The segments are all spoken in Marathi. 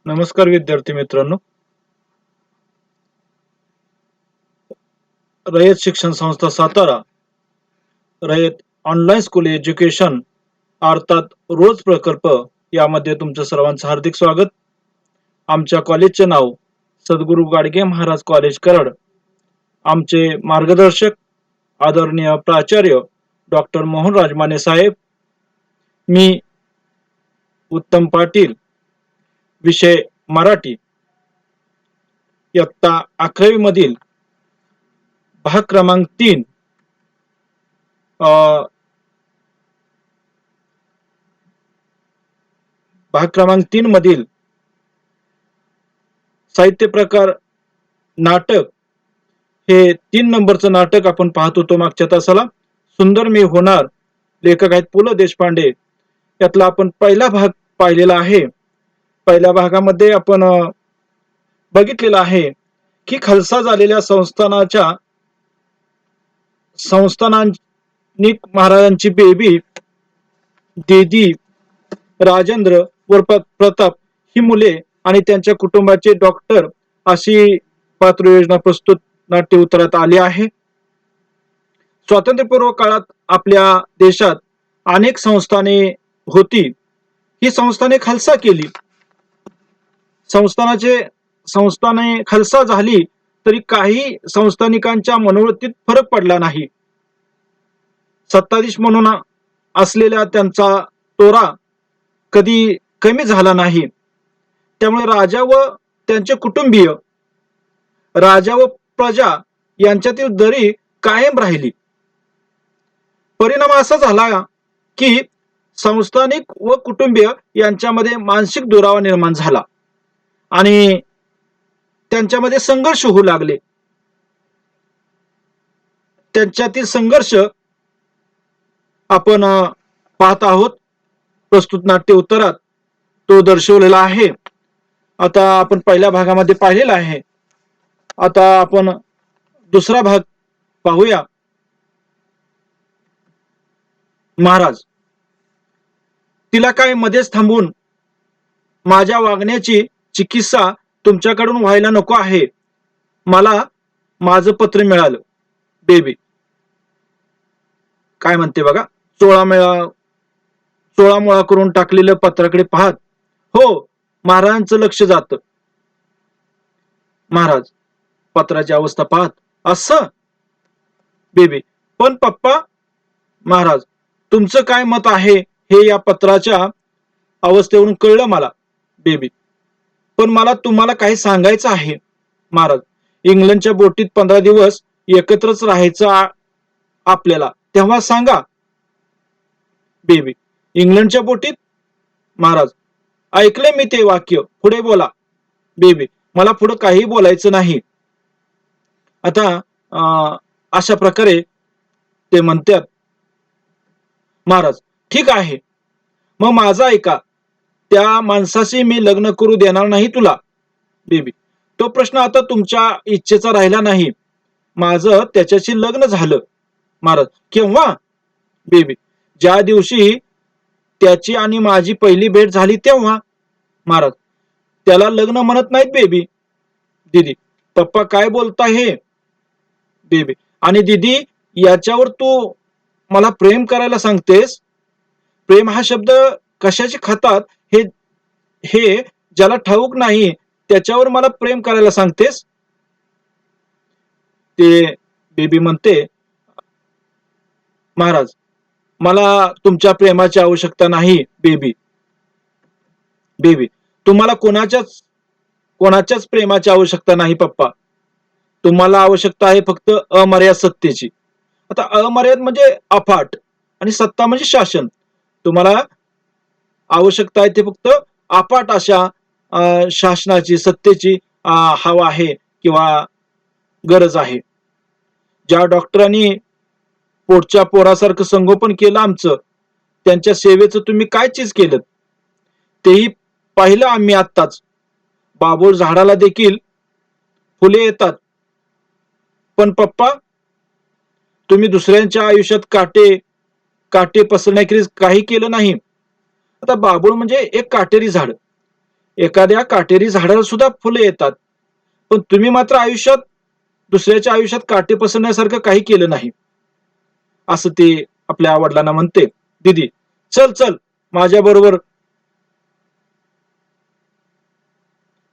नमस्कार विद्यार्थी मित्रांनो. रयत शिक्षण संस्था सातारा, रयत ऑनलाईन स्कूल एज्युकेशन अर्थात रोज प्रकल्प यामध्ये तुमचं सर्वांचं हार्दिक स्वागत. आमच्या कॉलेजचे नाव सद्गुरू गाडगे महाराज कॉलेज कराड. आमचे मार्गदर्शक आदरणीय प्राचार्य डॉक्टर मोहन राजमाने साहेब. मी उत्तम पाटील, विषय मराठी, इयत्ता 11वी मधील भाग क्रमांक 3 मधील साहित्य प्रकार नाटक हे 3 नंबरचं नाटक आपण पाहत होतो मागच्या तासाला. सुंदर मी होणार, लेखक आहेत पु ल देशपांडे. यातला आपण पहिला भाग पाहिलेला आहे. पहिल्या भागामध्ये आपण बघितलेलं आहे की खालसा झालेल्या संस्थानांनी महाराजांची बेबी दीदी, राजेंद्र व प्रताप ही मुले आणि त्यांच्या कुटुंबाचे डॉक्टर अशी पात्र योजना प्रस्तुत नाट्य उतरत आली आहे. स्वातंत्र्यपूर्व काळात आपल्या देशात अनेक संस्थाने होती. ही संस्थाने खालसा केली. संस्थाने खालसा झाली तरी काही संस्थानिकांच्या मनोवृत्तीत फरक पडला नाही. सत्ताधीश म्हणून असलेल्या त्यांचा तोरा कधी कमी झाला नाही. त्यामुळे राजा व त्यांचे कुटुंबीय, राजा व प्रजा यांच्यातील दरी कायम राहिली. परिणाम असा झाला की संस्थानिक व कुटुंबीय यांच्यामध्ये मानसिक दुरावा निर्माण झाला आणि त्यांच्यामध्ये संघर्ष होऊ लागले. त्यांच्यातील संघर्ष आपण पाहत आहोत. प्रस्तुत नाट्य उत्तरात तो दर्शवलेला आहे. आता आपण पहिल्या भागामध्ये पाहिलेला आहे. आता आपण दुसरा भाग पाहूया. महाराज, तिला काय मध्येच थांबून माझ्या वागण्याची चिकित्सा तुमच्याकडून व्हायला नको आहे. मला माझं पत्र मिळालं. बेबी काय म्हणते बघा. 16 मुळा करून टाकलेलं पत्राकडे पाहत हो महाराजांचं लक्ष जात. महाराज पत्राची अवस्था पाहत असं. बेबी पण पप्पा. महाराज तुमचं काय मत आहे हे या पत्राच्या अवस्थेवरून कळलं मला. बेबी पण मला तुम्हाला काही सांगायचं आहे. महाराज इंग्लंडच्या बोटीत 15 दिवस एकत्रच राहायचं आपल्याला, तेव्हा सांगा. बेबी इंग्लंडच्या बोटीत. महाराज ऐकले मी ते वाक्य, पुढे बोला. बेबी मला पुढे काही बोलायचं नाही. आता अशा प्रकारे ते म्हणतात. महाराज ठीक आहे, मग माझं ऐका. त्या माणसाशी मी लग्न करू देणार नाही तुला. बेबी तो प्रश्न आता तुमच्या इच्छेचा राहिला नाही. माझं त्याच्याशी लग्न झालं. महाराज केव्हा. बेबी ज्या दिवशी त्याची आणि माझी पहिली भेट झाली तेव्हा. महाराज त्याला लग्न म्हणत नाहीत बेबी. दीदी पप्पा काय बोलता हे. बेबी आणि दीदी याच्यावर तू मला प्रेम करायला सांगतेस. प्रेम हा शब्द कशाचे खातात हे ज्याला ठाऊक नाही त्याच्यावर मला प्रेम करायला सांगतेस. ते बेबी म्हणते. महाराज मला तुमच्या प्रेमाची आवश्यकता नाही बेबी. बेबी तुम्हाला कोणाच्याच प्रेमाची आवश्यकता नाही पप्पा. तुम्हाला आवश्यकता आहे फक्त अमर्याद सत्तेची. आता अमर्याद म्हणजे अफाट आणि सत्ता म्हणजे शासन. तुम्हाला आवश्यकता आहे ते फक्त अफाट अशा शासनाची, सत्तेची हवा आहे किंवा गरज आहे. ज्या डॉक्टरांनी पोटच्या पोरासारखं संगोपन केलं आमचं, त्यांच्या सेवेचं तुम्ही काय चीज केलं तेही पाहिलं आम्ही आत्ताच. बाबूळ झाडाला देखील फुले येतात. पण पप्पा तुम्ही दुसऱ्यांच्या आयुष्यात काटे पसरण्याखेरीज काही केलं नाही. आता बाबूळ म्हणजे एक काटेरी झाड. एखाद्या काटेरी झाडाला सुद्धा फुले येतात, पण तुम्ही मात्र आयुष्यात दुसऱ्याच्या आयुष्यात काटे पसरण्यासारखं काही केलं नाही, असं ते आपल्या वडिलांना म्हणते. दीदी, चल चल माझ्या बरोबर,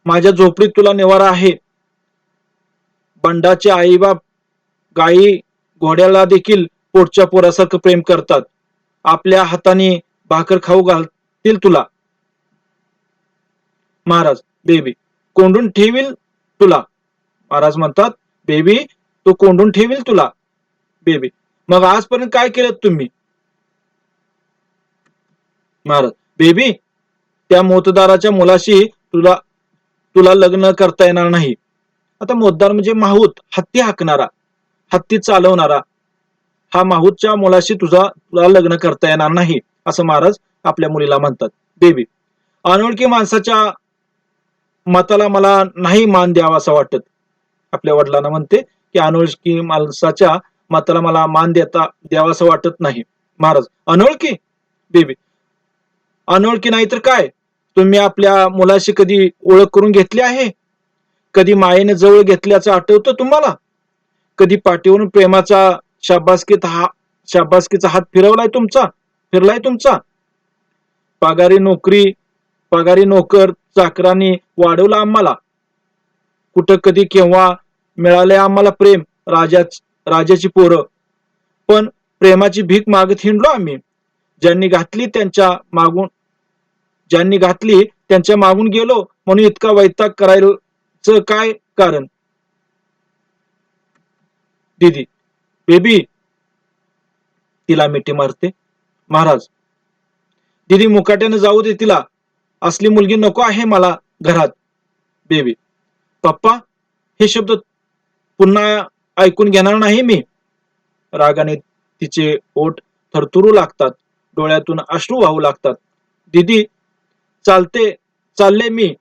माझ्या झोपडीत तुला निवारा आहे. बंडाचे आईबाप गाई घोड्याला देखील पोटच्या पोरासारखं प्रेम करतात. आपल्या हाताने भाकर खाऊ घालतील तुला. महाराज, बेबी कोंडून ठेवील तुला. महाराज म्हणतात, बेबी तो कोंडून ठेवील तुला. बेबी, मग आजपर्यंत काय केलं तुम्ही? महाराज, बेबी त्या मोतदाराच्या मुलाशी तुला तुला लग्न करता येणार नाही. आता मोतदार म्हणजे माहूत, हत्ती हाकणारा, हत्ती चालवणारा. हा माहूतच्या मुलाशी तुला लग्न करता येणार नाही, असं महाराज आपल्या मुलीला म्हणतात. बेबी, अनोळखी माणसाच्या मताला मला नाही मान द्यावा असं वाटत. आपल्या वडिलांना म्हणते की अनोळखी माणसाच्या मताला मला मान द्यावा असं वाटत नाही. महाराज, अनोळखी? बेबी, अनोळखी नाही तर काय? तुम्ही आपल्या मुलाशी कधी ओळख करून घेतली आहे? कधी मायेने जवळ घेतल्याचं आठवतं तुम्हाला? कधी पाठीवरून प्रेमाचा शाबासकीचा हात फिरलाय तुमचा? पगारी नोकर चाकरांनी वाढवला आम्हाला. कुठं कधी केव्हा मिळालंय आम्हाला प्रेम? राजाची पोरं. पण प्रेमाची भीक मागत हिंडलो आम्ही. ज्यांनी घातली त्यांच्या मागून गेलो, म्हणून इतका वैताग करायचं काय कारण? दीदी, बेबी तिला मिठी मारते. महाराज, दीदी मुकाट्याने जाऊ दे तिला, असली मुलगी नको आहे मला घरात. बेबी, पप्पा हे शब्द पुन्हा ऐकून घेणार नाही मी. रागाने तिचे ओठ थरथरू लागतात, डोळ्यातून अश्रू वाहू लागतात. दीदी, चालले मी.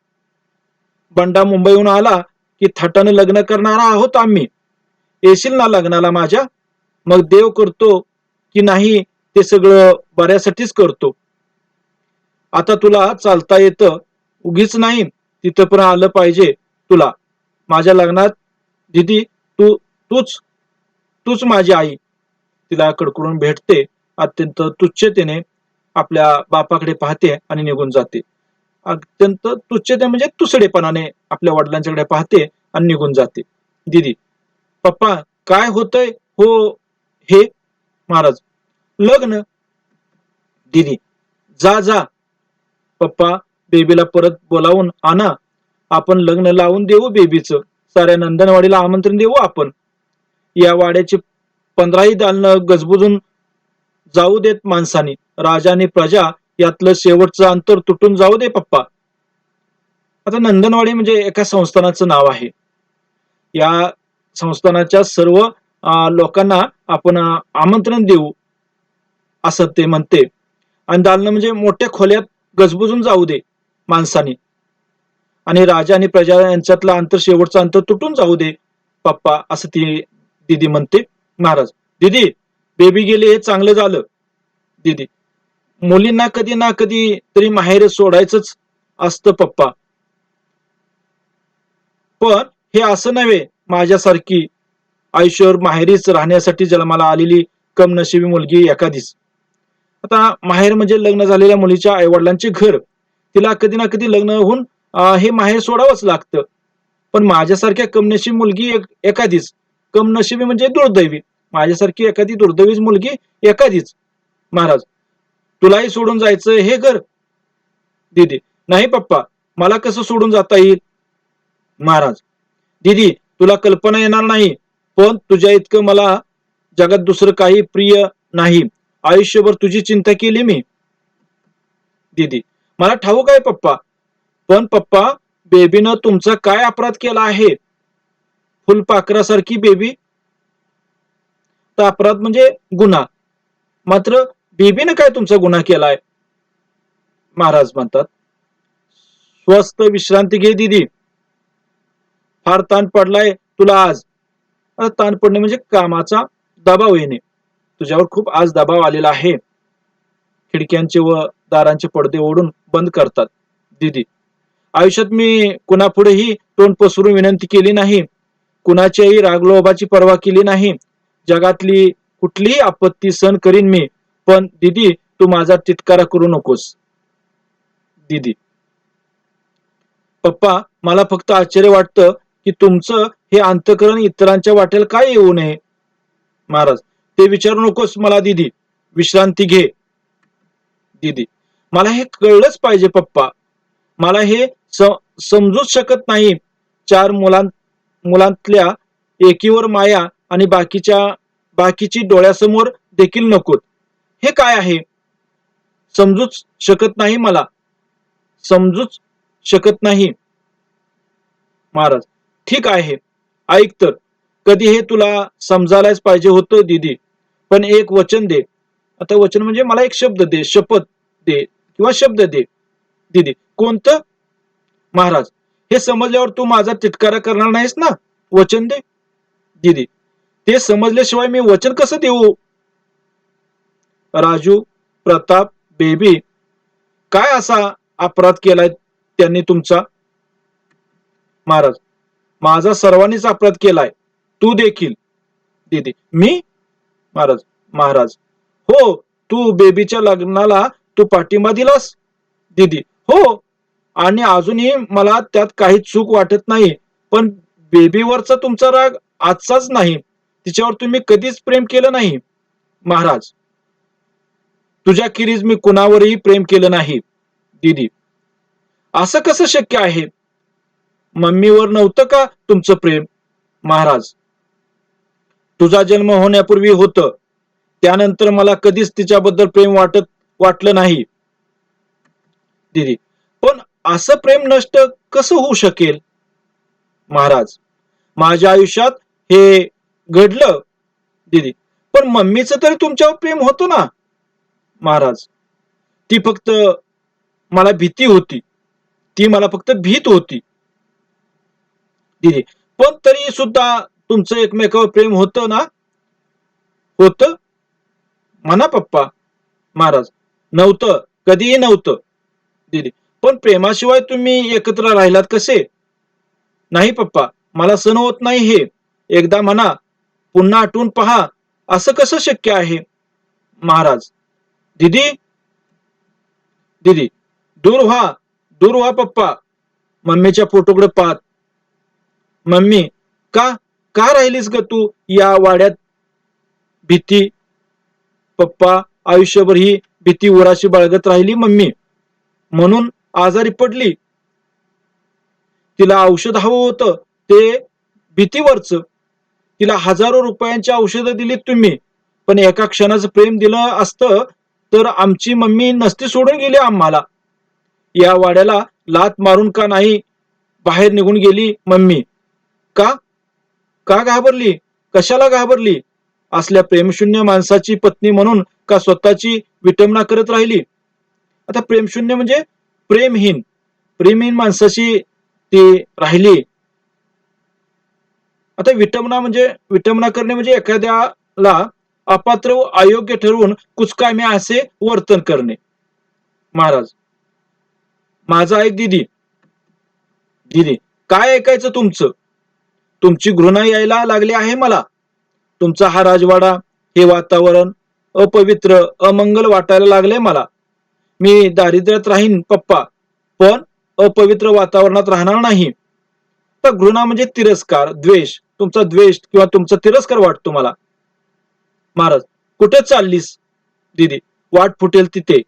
बंडा मुंबईहून आला की थाटानं लग्न करणार आहोत आम्ही. येशील ना लग्नाला माझ्या? मग देव करतो की नाही ते सगळं बऱ्यासाठीच करतो. आता तुला चालता येतं, उगीच नाही तिथं पण आलं पाहिजे तुला माझ्या लग्नात. दीदी, तूच माझी आई. तिला कडकडून भेटते. अत्यंत तुच्छतेने आपल्या बापाकडे पाहते आणि निघून जाते. अत्यंत तुच्छते म्हणजे तुसडेपणाने आपल्या वडिलांच्याकडे पाहते आणि निघून जाते. दीदी, पप्पा काय होतंय हो हे? महाराज, लग्न. दीदी, जा पप्पा, बेबीला परत बोलावून आणा. आपण लग्न लावून देऊ बेबीचं. साऱ्या नंदनवाडीला आमंत्रण देऊ आपण. या वाड्याची 15ही दालनं गजबजून जाऊ देत माणसानी. राजा आणि प्रजा यातलं शेवटचं अंतर तुटून जाऊ दे पप्पा. आता नंदनवाडी म्हणजे एका संस्थानाचं नाव आहे. या संस्थानाच्या सर्व लोकांना आपण आमंत्रण देऊ असं ते म्हणते. आणि दालनं म्हणजे मोठ्या खोल्यात गजबजून जाऊ दे माणसानी. आणि राजा आणि प्रजा यांच्यातलं अंतर, शेवटचं अंतर तुटून जाऊ दे पप्पा, असं ती दीदी म्हणते. महाराज, दीदी बेबी गेली हे चांगलं झालं. दीदी, मुलींना कधी ना कधी तरी माहेर सोडायचंच असतं पप्पा. पण हे असं नव्हे, माझ्यासारखी आयुष्यभर माहेरीच राहण्यासाठी जन्माला आलेली कमनशिबी मुलगी एखादीच. आता माहेर म्हणजे लग्न झालेल्या मुलीच्या आईवडिलांचे घर. तिला कधी ना कधी लग्न होऊन हे माहेर सोडावंच लागतं. पण माझ्यासारख्या कमनशिबी मुलगी एखादीच. कमनशिबी म्हणजे दुर्दैवी. माझ्यासारखी एखादी दुर्दैवीच मुलगी एखादीच. महाराज, तुलाही सोडून जायचं हे घर? दीदी, नाही पप्पा, मला कसं सोडून जाता येईल? महाराज, दीदी तुला कल्पना येणार नाही, पण तुझ्या इतकं मला जगात दुसरं काही प्रिय नाही. आयुष्यभर तुझी चिंता केली मी. दीदी, मला ठाऊक आहे पप्पा, पण पप्पा बेबीनं तुमचा काय अपराध केला आहे? फुलपाखरासारखी बेबी. तर अपराध म्हणजे गुन्हा, मात्र बेबीनं काय तुमचा गुन्हा केलाय? महाराज म्हणतात, स्वस्त विश्रांती घे दीदी. फार ताण पडलाय तुला आज. ताण पडणे म्हणजे कामाचा दबाव येणे. तुझ्यावर खूप आज दबाव आलेला आहे. खिडक्यांचे व दारांचे पडदे ओढून बंद करतात. दीदी, आयुष्यात मी कुणापुढेही तोंड पसरून विनंती केली नाही, कुणाच्याही रागलोभाची पर्वा केली नाही. जगातली कुठलीही आपत्ती सहन करीन मी, पण दीदी तू माझा तिटकारा करू नकोस. दीदी, पप्पा मला फक्त आश्चर्य वाटतं की तुमचं हे अंतःकरण इतरांच्या वाटेल काय येऊ नये. महाराज, ते विचारू नकोस मला दीदी, विश्रांती घे. दीदी, मला हे कळलंच पाहिजे पप्पा, मला हे समजूच शकत नाही. चार मुलांतल्या एकीवर माया आणि बाकीची डोळ्यासमोर देखील नको. हे काय आहे समजूच शकत नाही, मला समजूच शकत नाही. महाराज, ठीक आहे, ऐक तर, कधी हे तुला समजायलाच पाहिजे होतं दीदी, पण एक वचन दे. आता वचन म्हणजे मला एक शब्द दे, शपथ दे किंवा शब्द दे. दीदी, कोणतं? महाराज, हे समजल्यावर तू माझा तिटकारा करणार नाहीस ना? वचन दे. दीदी, ते समजल्याशिवाय मी वचन कसं देऊ? राजू, प्रताप, बेबी, काय असा अपराध केलाय त्यांनी तुमचा? महाराज, माझा सर्वांनीच अपराध केलाय, तू देखील. दीदी, मी? महाराज, महाराज, हो, तू बेबीच्या लग्नाला तू पाठिंबा दिलास. दीदी, हो, आणि अजूनही मला त्यात काही चूक वाटत नाही, पण बेबीवरचा तुमचा राग आजचाच नाही, तिच्यावर तुम्ही कधीच प्रेम केलं नाही. महाराज, तुझ्याखेरीज मी कुणावरही प्रेम केलं नाही. दीदी, असं कसं शक्य आहे? मम्मीवर नव्हतं का तुमचं प्रेम? महाराज, तुझा जन्म होण्यापूर्वी होतं, त्यानंतर मला कधीच तिच्याबद्दल प्रेम वाटलं नाही. दीदी, पण असं प्रेम नष्ट कसं होऊ शकेल? महाराज, माझ्या आयुष्यात हे घडलं. दीदी, पण मम्मीचं तरी तुमच्यावर प्रेम होतं ना? महाराज, ती फक्त मला भीती होती, ती मला फक्त भीत होती. दीदी, पण तरी सुद्धा तुमचं एकमेकावर प्रेम होतं ना? होतं म्हणा पप्पा. महाराज, नव्हतं, कधीही नव्हतं. दीदी, पण प्रेमाशिवाय तुम्ही एकत्र राहिलात कसे? नाही पप्पा, मला सहन होत नाही हे. एकदा म्हणा, पुन्हा आठवून पहा, असं कसं शक्य आहे? महाराज, दीदी, दीदी, दूर व्हा पप्पा. मम्मीच्या फोटोकडे पाहत, मम्मी, का का राहिलीस ग तू या वाड्यात? भीती, पप्पा, आयुष्यभर ही भीती उराशी बाळगत राहिली मम्मी, म्हणून आजारी पडली. तिला औषध हवं होतं, ते भीतीवरच. तिला हजारो रुपयांची औषधं दिलीत तुम्ही, पण एका क्षणाचं प्रेम दिलं असतं तर आमची मम्मी नसती सोडून गेली आम्हाला. या वाड्याला लात मारून का नाही बाहेर निघून गेली मम्मी? का का घाबरली? कशाला घाबरली? असल्या प्रेमशून्य माणसाची पत्नी म्हणून का स्वतःची विटंबना करत राहिली? आता प्रेमशून्य म्हणजे प्रेमहीन माणसाची ती राहिली. आता विटंबना करणे म्हणजे एखाद्याला अपात्र व अयोग्य ठरवून कुचकामी असे वर्तन करणे. महाराज, माझं ऐक दीदी. दीदी, काय ऐकायचं तुमचं? तुमची घृणा यायला लागली आहे मला. तुमचा हा राजवाडा, हे वातावरण अपवित्र, अमंगल वाटायला लागले मला. मी दारिद्र्यात राहीन पप्पा, पण अपवित्र वातावरणात राहणार नाही. तर घृणा म्हणजे तिरस्कार, द्वेष, तुमचा द्वेष किंवा तुमचा तिरस्कार वाटतो मला. महाराज, कुठे चाललीस? दीदी, वाट फुटेल तिथे.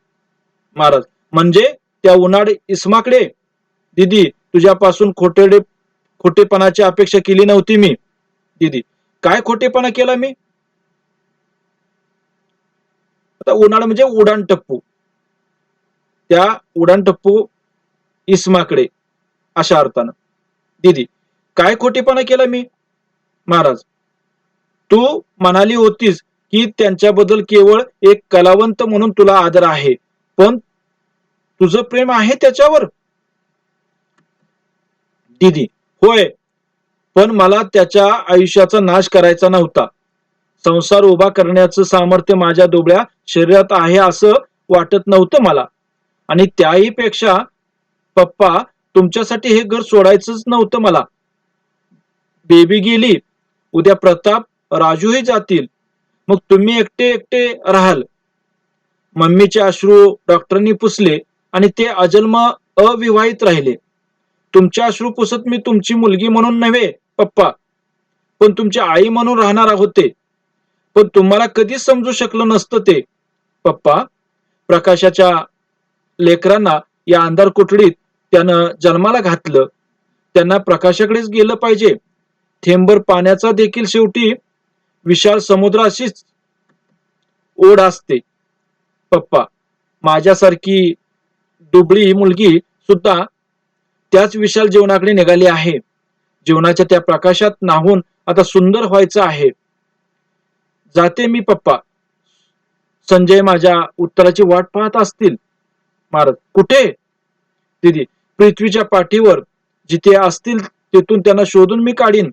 महाराज, म्हणजे त्या उन्हाळ इस्माकडे? दीदी, तुझ्यापासून खोटेपणाची अपेक्षा केली नव्हती मी. दीदी, काय खोटेपणा केला मी? आता उन्हाळ म्हणजे उडान टप्पू, त्या उडान टप्पू इस्माकडे अशा अर्थानं. दीदी, काय खोटेपणा केला मी? महाराज, तू म्हणाली होतीस की त्यांच्याबद्दल केवळ एक कलावंत म्हणून तुला आदर आहे, पण तुझं प्रेम आहे त्याच्यावर? दीदी, होय, पण मला त्याच्या आयुष्याचा नाश करायचा नव्हता. संसार उभा करण्याचं सामर्थ्य माझ्या दुबळ्या शरीरात आहे असं वाटत नव्हतं मला. आणि त्याही पेक्षा पप्पा, तुमच्यासाठी हे घर सोडायचंच नव्हतं मला. बेबी गेली, उद्या प्रताप राजूही जातील, मग तुम्ही एकटे एकटे राहाल. मम्मीचे अश्रू डॉक्टरांनी पुसले आणि ते अजन्म अविवाहित राहिले. तुमचे अश्रू पुसत मी तुमची मुलगी म्हणून नव्हे पप्पा, पण तुमची आई म्हणून राहणार होते. पण तुम्हाला कधीच समजू शकलं नसतं ते पप्पा. प्रकाशाच्या लेकरांना या अंधार कोठडीत त्यानं जन्माला घातलं. त्यांना प्रकाशाकडेच गेलं पाहिजे. थेंबर पाण्याचा देखील शेवटी विशाल समुद्राशीच ओढ असते पप्पा. माझ्यासारखी दुबळी मुलगी सुद्धा त्याच विशाल जीवनाकडे निघाली आहे. जीवनाच्या त्या प्रकाशात न्हावून आता सुंदर व्हायचं आहे. जाते मी पप्पा. संजय माझ्या उत्तराची वाट पाहत असतील. महाराज, कुठे? दीदी, पृथ्वीच्या पाठीवर जिथे असतील तिथून त्यांना शोधून मी काढीन.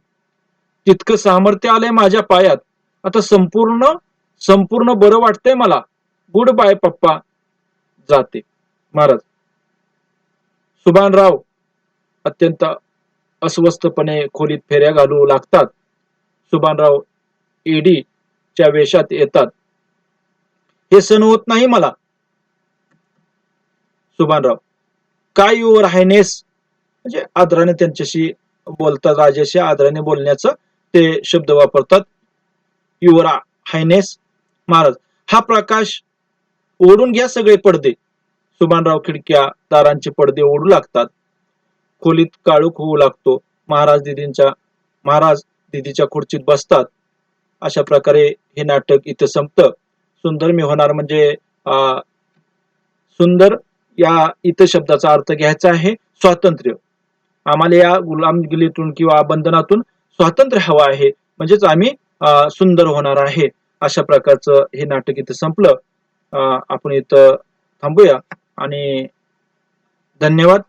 तितकं सामर्थ्य आलंय माझ्या पायात. आता संपूर्ण बरं वाटतंय मला. गुड बाय पप्पा. जाते. महाराज, सुभानराव अत्यंत अस्वस्थपणे खोलीत फेऱ्या घालू लागतात. सुभानराव ईडीच्या वेशात येतात. हे सहन होत नाही मला. सुभानराव, काय युअर हायनेस, म्हणजे आदराने त्यांच्याशी बोलतात, राजाशी आदराने बोलण्याचं ते शब्द वापरतात. Your Highness. महाराज, हा प्रकाश ओढून घ्या सगळे पडदे. सुभानराव खिडक्या दारांचे पडदे ओढू लागतात. खोलीत काळोख होऊ लागतो. महाराज दिदीच्या खुर्चीत बसतात. अशा प्रकारे हे नाटक इथं संपतं. सुंदर मी होणार म्हणजे सुंदर या इथं शब्दाचा अर्थ घ्यायचा आहे स्वातंत्र्य. आम्हाला या गुलामगिरीतून किंवा बंधनातून स्वातंत्र्य हवं आहे, म्हणजेच आम्ही सुंदर होणार आहे. अशा प्रकारचं हे नाटक इथं संपलं. आपण इथं थांबूया आणि धन्यवाद.